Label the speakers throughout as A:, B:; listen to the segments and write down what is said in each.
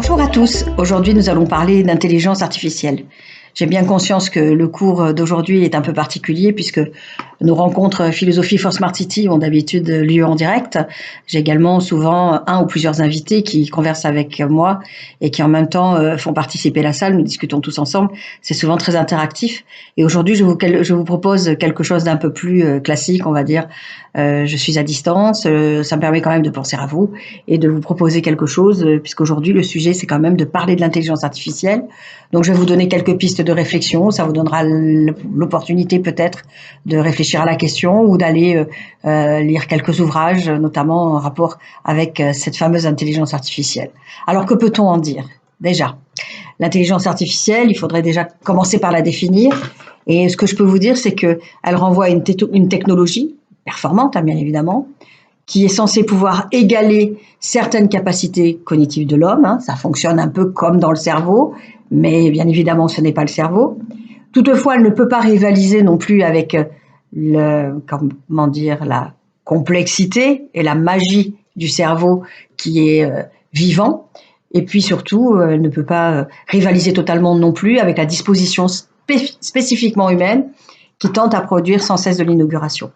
A: Bonjour à tous, aujourd'hui nous allons parler d'intelligence artificielle. J'ai bien conscience que le cours d'aujourd'hui est un peu particulier puisque nos rencontres Philosophie for Smart City ont d'habitude lieu en direct. J'ai également souvent un ou plusieurs invités qui conversent avec moi et qui en même temps font participer la salle. Nous discutons tous ensemble. C'est souvent très interactif. Et aujourd'hui, je vous propose quelque chose d'un peu plus classique, on va dire. Je suis à distance, ça me permet quand même de penser à vous et de vous proposer quelque chose, puisqu'aujourd'hui le sujet c'est quand même de parler de l'intelligence artificielle. Donc je vais vous donner quelques pistes de réflexion, ça vous donnera l'opportunité peut-être de réfléchir à la question ou d'aller lire quelques ouvrages, notamment en rapport avec cette fameuse intelligence artificielle. Alors que peut-on en dire? Déjà, l'intelligence artificielle, il faudrait déjà commencer par la définir. Et ce que je peux vous dire, c'est qu'elle renvoie à une technologie performante, bien évidemment, qui est censée pouvoir égaler certaines capacités cognitives de l'homme. Ça fonctionne un peu comme dans le cerveau, mais bien évidemment, ce n'est pas le cerveau. Toutefois, elle ne peut pas rivaliser non plus avec la complexité et la magie du cerveau qui est vivant. Et puis surtout, elle ne peut pas rivaliser totalement non plus avec la disposition spécifiquement humaine qui tente à produire sans cesse de l'inauguration.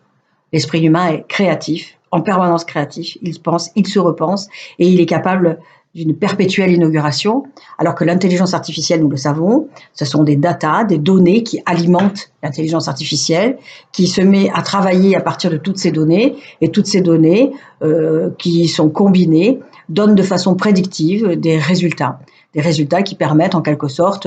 A: L'esprit humain est créatif, en permanence créatif, il pense, il se repense et il est capable d'une perpétuelle inauguration, alors que l'intelligence artificielle, nous le savons, ce sont des datas, des données qui alimentent l'intelligence artificielle, qui se met à travailler à partir de toutes ces données, et toutes ces données qui sont combinées donnent de façon prédictive des résultats qui permettent en quelque sorte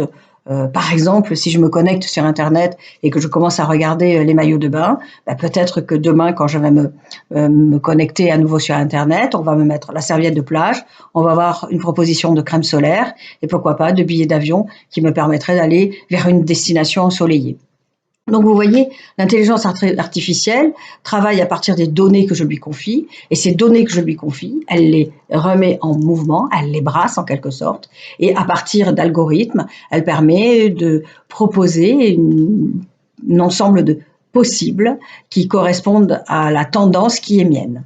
A: par exemple, si je me connecte sur Internet et que je commence à regarder les maillots de bain, peut-être que demain, quand je vais me connecter à nouveau sur Internet, on va me mettre la serviette de plage, on va avoir une proposition de crème solaire et pourquoi pas de billets d'avion qui me permettraient d'aller vers une destination ensoleillée. Donc vous voyez, l'intelligence artificielle travaille à partir des données que je lui confie, et ces données que je lui confie, elle les remet en mouvement, elle les brasse en quelque sorte, et à partir d'algorithmes, elle permet de proposer un ensemble de possibles qui correspondent à la tendance qui est mienne.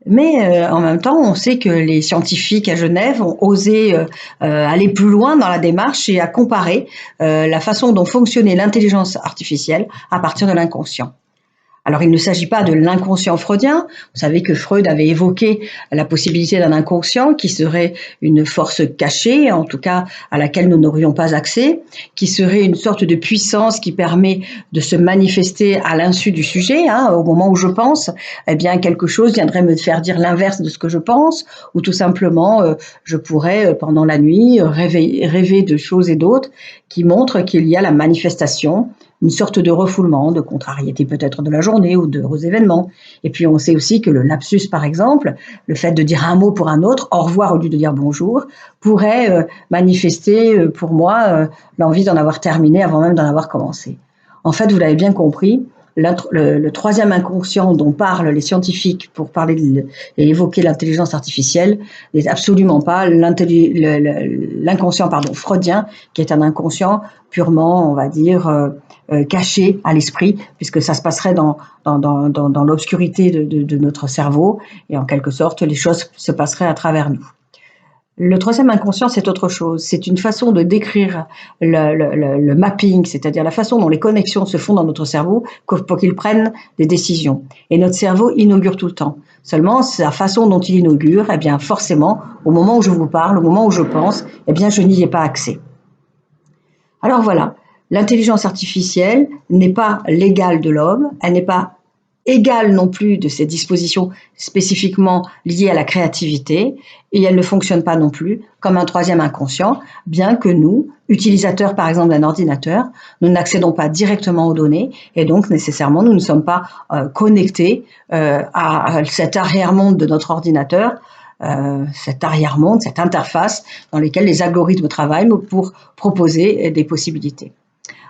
A: Mais en même temps, on sait que les scientifiques à Genève ont osé aller plus loin dans la démarche et à comparer la façon dont fonctionnait l'intelligence artificielle à partir de l'inconscient. Alors, il ne s'agit pas de l'inconscient freudien. Vous savez que Freud avait évoqué la possibilité d'un inconscient qui serait une force cachée, en tout cas à laquelle nous n'aurions pas accès, qui serait une sorte de puissance qui permet de se manifester à l'insu du sujet. Au moment où je pense, eh bien, quelque chose viendrait me faire dire l'inverse de ce que je pense, ou tout simplement, je pourrais, pendant la nuit, rêver de choses et d'autres qui montrent qu'il y a la manifestation, une sorte de refoulement, de contrariété peut-être de la journée ou d'heureux événements. Et puis on sait aussi que le lapsus, par exemple, le fait de dire un mot pour un autre, au revoir au lieu de dire bonjour, pourrait manifester pour moi l'envie d'en avoir terminé avant même d'en avoir commencé. En fait, vous l'avez bien compris, le troisième inconscient dont parlent les scientifiques pour parler et évoquer l'intelligence artificielle n'est absolument pas l'inconscient freudien, qui est un inconscient purement, on va dire, caché à l'esprit, puisque ça se passerait dans l'obscurité de notre cerveau, et en quelque sorte, les choses se passeraient à travers nous. Le troisième inconscient, c'est autre chose. C'est une façon de décrire le mapping, c'est-à-dire la façon dont les connexions se font dans notre cerveau pour qu'il prenne des décisions. Et notre cerveau inaugure tout le temps. Seulement, la façon dont il inaugure, eh bien, forcément, au moment où je vous parle, au moment où je pense, eh bien, je n'y ai pas accès. Alors voilà, l'intelligence artificielle n'est pas l'égale de l'homme, elle n'est pas égale non plus de ses dispositions spécifiquement liées à la créativité, et elle ne fonctionne pas non plus comme un troisième inconscient, bien que nous, utilisateurs par exemple d'un ordinateur, nous n'accédons pas directement aux données, et donc nécessairement nous ne sommes pas connectés à cet arrière-monde de notre ordinateur, cet arrière-monde, cette interface dans laquelle les algorithmes travaillent pour proposer des possibilités.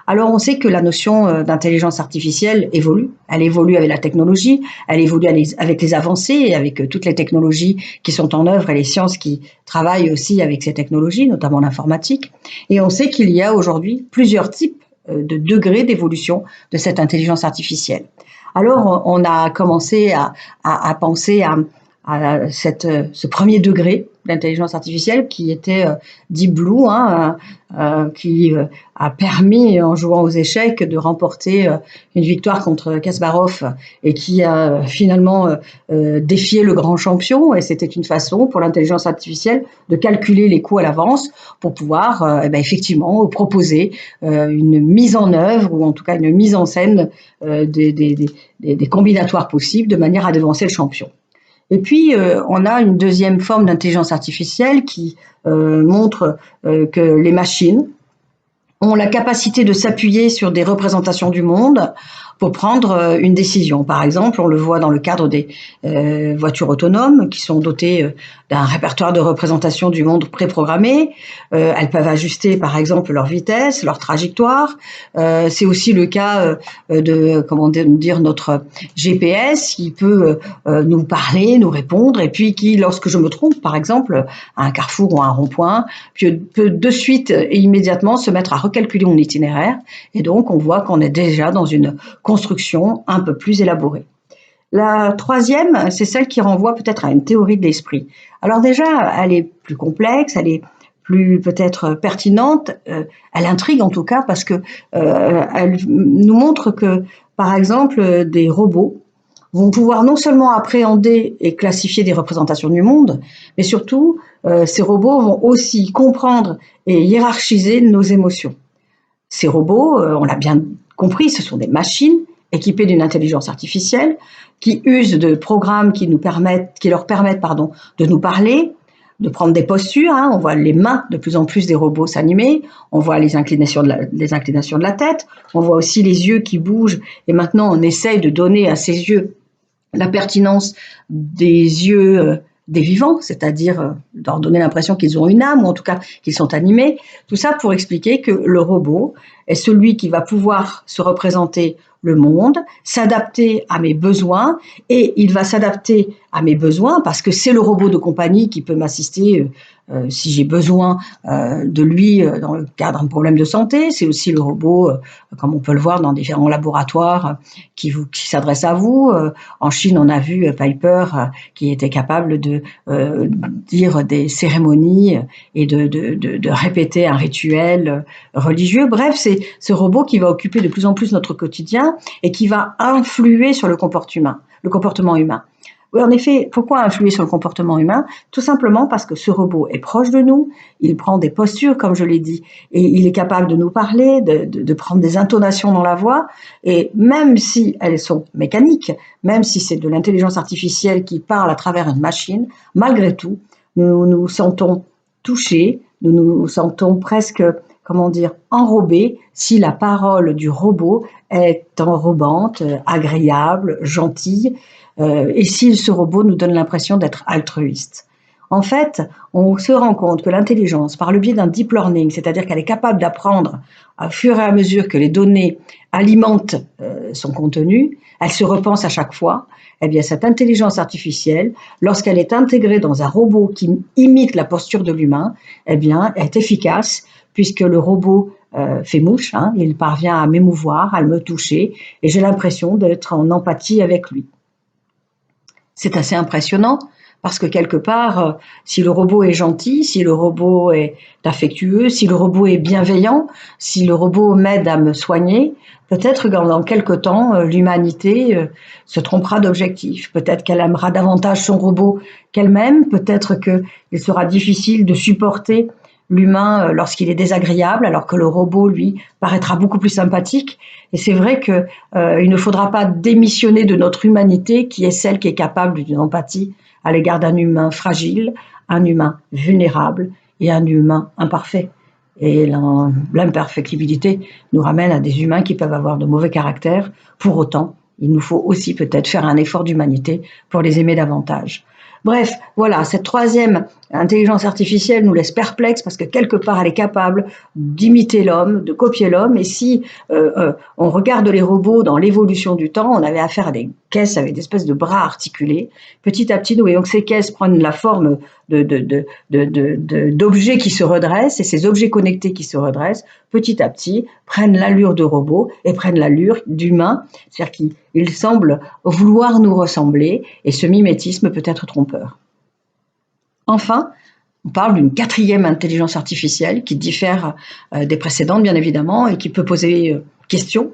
A: Alors on sait que la notion d'intelligence artificielle évolue, elle évolue avec la technologie, elle évolue avec les avancées et avec toutes les technologies qui sont en œuvre et les sciences qui travaillent aussi avec ces technologies, notamment l'informatique. Et on sait qu'il y a aujourd'hui plusieurs types de degrés d'évolution de cette intelligence artificielle. Alors on a commencé à penser à ce premier degré d'intelligence artificielle qui était Deep Blue, hein, qui a permis, en jouant aux échecs, de remporter une victoire contre Kasparov et qui a finalement défié le grand champion. Et c'était une façon pour l'intelligence artificielle de calculer les coûts à l'avance pour pouvoir effectivement proposer une mise en œuvre ou en tout cas une mise en scène des combinatoires possibles de manière à devancer le champion. Et puis, on a une deuxième forme d'intelligence artificielle qui montre que les machines ont la capacité de s'appuyer sur des représentations du monde pour prendre une décision. Par exemple, on le voit dans le cadre des voitures autonomes qui sont dotées d'un répertoire de représentation du monde préprogrammé. Elles peuvent ajuster, par exemple, leur vitesse, leur trajectoire. C'est aussi le cas de, comment dire, notre GPS qui peut nous parler, nous répondre, et puis qui, lorsque je me trompe, par exemple, à un carrefour ou à un rond-point, peut de suite et immédiatement se mettre à recalculer mon itinéraire. Et donc, on voit qu'on est déjà dans une construction un peu plus élaborée. La troisième, c'est celle qui renvoie peut-être à une théorie de l'esprit. Alors déjà, elle est plus complexe, elle est plus peut-être pertinente, elle intrigue en tout cas parce que elle nous montre que, par exemple, des robots vont pouvoir non seulement appréhender et classifier des représentations du monde, mais surtout, ces robots vont aussi comprendre et hiérarchiser nos émotions. Ces robots, on l'a bien compris, ce sont des machines équipées d'une intelligence artificielle qui usent de programmes qui leur permettent de nous parler, de prendre des postures. Hein. On voit les mains de plus en plus des robots s'animer, on voit les inclinations de la tête, on voit aussi les yeux qui bougent. Et maintenant, on essaye de donner à ces yeux la pertinence des yeux des vivants, c'est-à-dire leur donner l'impression qu'ils ont une âme, ou en tout cas qu'ils sont animés. Tout ça pour expliquer que le robot est celui qui va pouvoir se représenter le monde, s'adapter à mes besoins, et il va s'adapter à mes besoins parce que c'est le robot de compagnie qui peut m'assister si j'ai besoin de lui dans le cadre d'un problème de santé. C'est aussi le robot, comme on peut le voir dans différents laboratoires, qui s'adresse à vous. En Chine, on a vu Piper qui était capable de dire des cérémonies et de répéter un rituel religieux. Bref, c'est ce robot qui va occuper de plus en plus notre quotidien et qui va influer sur le comportement humain. Oui, en effet, pourquoi influer sur le comportement humain? Tout simplement parce que ce robot est proche de nous, il prend des postures, comme je l'ai dit, et il est capable de nous parler, de prendre des intonations dans la voix, et même si elles sont mécaniques, même si c'est de l'intelligence artificielle qui parle à travers une machine, malgré tout, nous nous sentons touchés, nous nous sentons presque, enrobés si la parole du robot est enrobante, agréable, gentille, et si ce robot nous donne l'impression d'être altruiste. En fait, on se rend compte que l'intelligence, par le biais d'un deep learning, c'est-à-dire qu'elle est capable d'apprendre au fur et à mesure que les données alimentent son contenu, elle se repense à chaque fois. Eh bien, cette intelligence artificielle, lorsqu'elle est intégrée dans un robot qui imite la posture de l'humain, eh bien, est efficace puisque le robot fait mouche, hein, il parvient à m'émouvoir, à me toucher, et j'ai l'impression d'être en empathie avec lui. C'est assez impressionnant parce que quelque part, si le robot est gentil, si le robot est affectueux, si le robot est bienveillant, si le robot m'aide à me soigner, peut-être que dans quelque temps, l'humanité se trompera d'objectif. Peut-être qu'elle aimera davantage son robot qu'elle-même. Peut-être qu'il sera difficile de supporter l'humain lorsqu'il est désagréable, alors que le robot, lui, paraîtra beaucoup plus sympathique. Et c'est vrai qu'il ne faudra pas démissionner de notre humanité, qui est celle qui est capable d'une empathie à l'égard d'un humain fragile, un humain vulnérable et un humain imparfait. Et l'imperfectibilité nous ramène à des humains qui peuvent avoir de mauvais caractères. Pour autant, il nous faut aussi peut-être faire un effort d'humanité pour les aimer davantage. Bref, voilà, cette troisième intelligence artificielle nous laisse perplexes parce que quelque part elle est capable d'imiter l'homme, de copier l'homme. Et si on regarde les robots dans l'évolution du temps, on avait affaire à des caisses avec des espèces de bras articulés. Petit à petit, nous voyons que ces caisses prennent la forme d'objets qui se redressent, et ces objets connectés qui se redressent, petit à petit, prennent l'allure de robot et prennent l'allure d'humain, c'est-à-dire qu'ils semblent vouloir nous ressembler, et ce mimétisme peut être trompeur. Enfin, On parle d'une quatrième intelligence artificielle qui diffère des précédentes, bien évidemment, et qui peut poser question.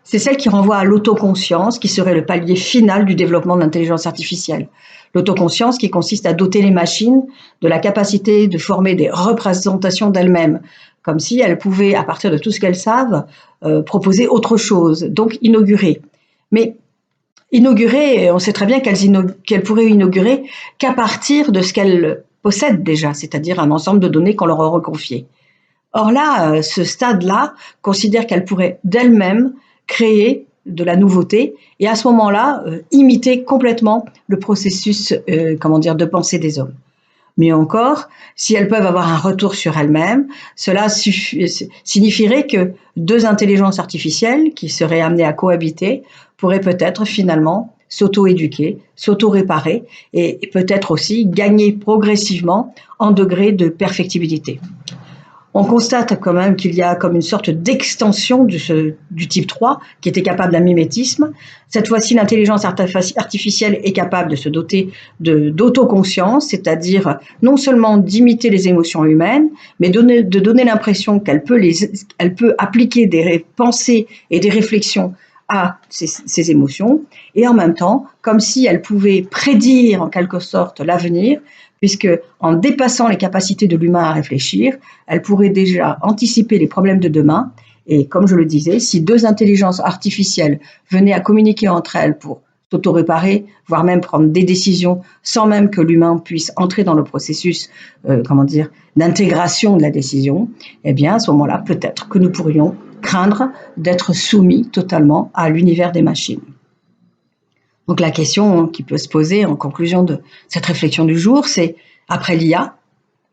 A: C'est celle qui renvoie à l'autoconscience, qui serait le palier final du développement de l'intelligence artificielle. L'autoconscience qui consiste à doter les machines de la capacité de former des représentations d'elles-mêmes, comme si elles pouvaient, à partir de tout ce qu'elles savent, proposer autre chose, donc inaugurer. Mais inaugurer, on sait très bien qu'elles pourraient inaugurer qu'à partir de ce qu'elles possèdent déjà, c'est-à-dire un ensemble de données qu'on leur aurait confiées. Or là, ce stade-là considère qu'elles pourraient d'elles-mêmes créer de la nouveauté et à ce moment-là, imiter complètement le processus de pensée des hommes. Mieux encore, si elles peuvent avoir un retour sur elles-mêmes, cela signifierait que deux intelligences artificielles qui seraient amenées à cohabiter pourraient peut-être finalement s'auto-éduquer, s'auto-réparer et peut-être aussi gagner progressivement en degré de perfectibilité. On constate quand même qu'il y a comme une sorte d'extension du type 3 qui était capable d'un mimétisme. Cette fois-ci, l'intelligence artificielle est capable de se doter d'autoconscience, c'est-à-dire non seulement d'imiter les émotions humaines, mais de donner l'impression qu'elle peut appliquer des pensées et des réflexions à ces émotions, et en même temps, comme si elle pouvait prédire en quelque sorte l'avenir, puisque en dépassant les capacités de l'humain à réfléchir, elle pourrait déjà anticiper les problèmes de demain. Et comme je le disais, si deux intelligences artificielles venaient à communiquer entre elles pour s'auto-réparer, voire même prendre des décisions sans même que l'humain puisse entrer dans le processus, d'intégration de la décision, eh bien, à ce moment-là, peut-être que nous pourrions craindre d'être soumis totalement à l'univers des machines. Donc la question qui peut se poser en conclusion de cette réflexion du jour, c'est après l'IA,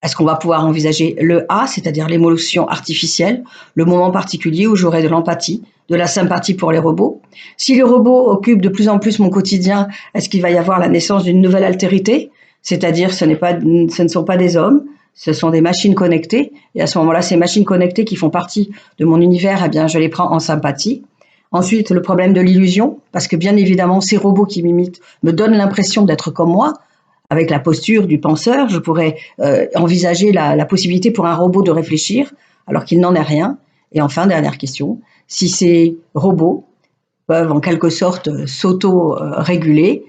A: est-ce qu'on va pouvoir envisager le A, c'est-à-dire l'émotion artificielle, le moment particulier où j'aurai de l'empathie, de la sympathie pour les robots? Si les robots occupent de plus en plus mon quotidien, est-ce qu'il va y avoir la naissance d'une nouvelle altérité? C'est-à-dire ce ne sont pas des hommes, ce sont des machines connectées. Et à ce moment-là, ces machines connectées qui font partie de mon univers, eh bien, je les prends en sympathie. Ensuite, le problème de l'illusion, parce que bien évidemment, ces robots qui m'imitent me donnent l'impression d'être comme moi, avec la posture du penseur. Je pourrais envisager la possibilité pour un robot de réfléchir, alors qu'il n'en est rien. Et enfin, dernière question, si ces robots peuvent en quelque sorte s'auto-réguler,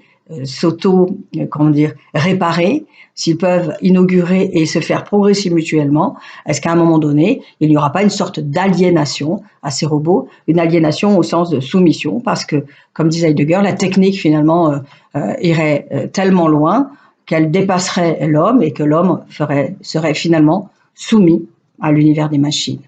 A: réparer, s'ils peuvent inaugurer et se faire progresser mutuellement, est-ce qu'à un moment donné, il n'y aura pas une sorte d'aliénation à ces robots, une aliénation au sens de soumission, parce que, comme disait Heidegger, la technique finalement irait tellement loin qu'elle dépasserait l'homme et que l'homme serait finalement soumis à l'univers des machines.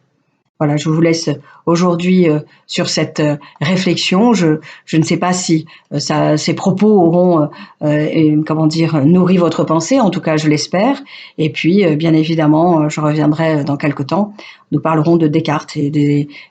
A: Voilà, je vous laisse aujourd'hui sur cette réflexion. Je ne sais pas si ces propos auront, nourri votre pensée. En tout cas, je l'espère. Et puis, bien évidemment, je reviendrai dans quelque temps. Nous parlerons de Descartes et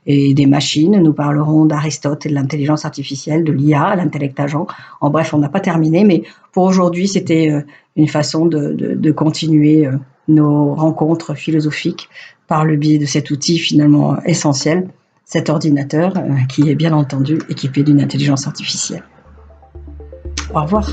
A: des machines. Nous parlerons d'Aristote et de l'intelligence artificielle, de l'IA, l'intellect agent. En bref, on n'a pas terminé. Mais pour aujourd'hui, c'était une façon de continuer nos rencontres philosophiques par le biais de cet outil finalement essentiel, cet ordinateur qui est bien entendu équipé d'une intelligence artificielle. Au revoir.